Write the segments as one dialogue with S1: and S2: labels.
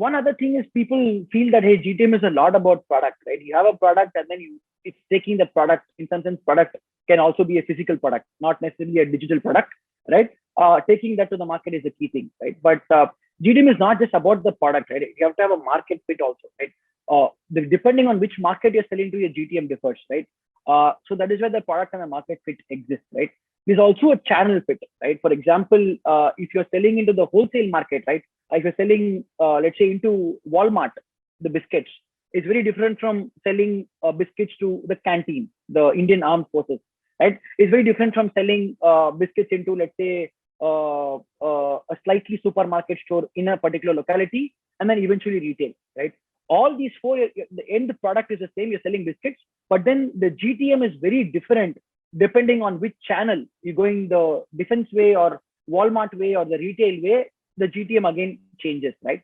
S1: one other thing is people feel that, hey, GTM is a lot about product, right? You have a product and then it's taking the product. In some sense, product can also be a physical product, not necessarily a digital product, right? Taking that to the market is the key thing, right? But GTM is not just about the product, right? You have to have a market fit also, right? Depending on which market you're selling to, your GTM differs, right? So that is where the product and the market fit exists, right? There's also a channel fit, right? For example, if you're selling into the wholesale market, right? If you're selling, let's say, into Walmart, the biscuits, it's very different from selling biscuits to the canteen, the Indian Armed Forces, right? It's very different from selling biscuits into, let's say, a slightly supermarket store in a particular locality, and then eventually retail, right? All these four, the end product is the same. You're selling biscuits, but then the GTM is very different depending on which channel you're going, the defense way or Walmart way or the retail way. The GTM again changes, right?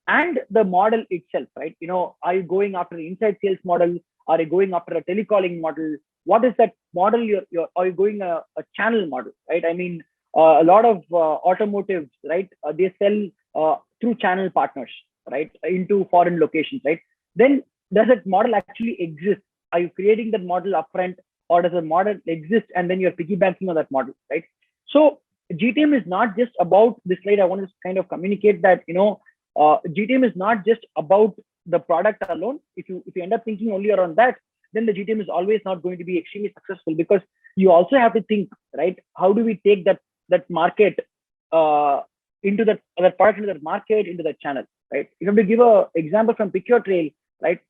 S1: And the model itself, right? Are you going after the inside sales model? Are you going after a telecalling model? What is that model? Are you going a channel model, right? I mean, a lot of automotives, right? They sell through channel partners, right, into foreign locations, right? Then does that model actually exist? Are you creating that model upfront, or does the model exist and then you're piggybacking on that model, right? So GTM is not just about this slide. I want to kind of communicate that GTM is not just about the product alone. If you end up thinking only around that, then the GTM is always not going to be extremely successful, because you also have to think, right? How do we take that market into that product, into that market, into that channel, right? You have to give an example from PickYourTrail, right?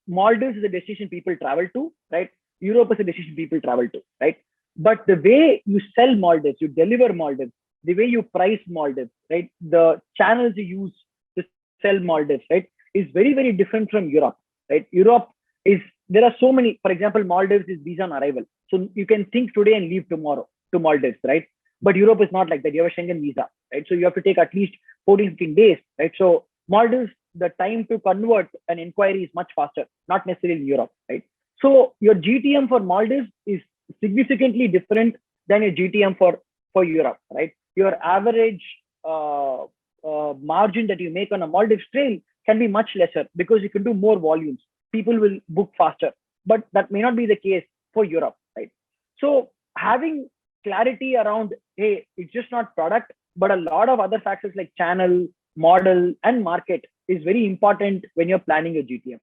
S1: Maldives is a destination people travel to, right? Europe is a destination people travel to, right? But the way you sell Maldives, you deliver Maldives, the way you price Maldives, right? The channels you use to sell Maldives, right, is very, very different from Europe, right? Europe is, there are so many, for example, Maldives is visa on arrival. So you can think today and leave tomorrow to Maldives, right? But Europe is not like that. You have a Schengen visa, right? So you have to take at least 14, 15 days, right? So Maldives, the time to convert an inquiry is much faster, not necessarily in Europe, right? So your GTM for Maldives is significantly different than your GTM for Europe, right? Your average margin that you make on a Maldives trail can be much lesser because you can do more volumes. People will book faster, but that may not be the case for Europe, right? So having clarity around, hey, it's just not product, but a lot of other factors like channel, model, and market is very important when you're planning your GTM.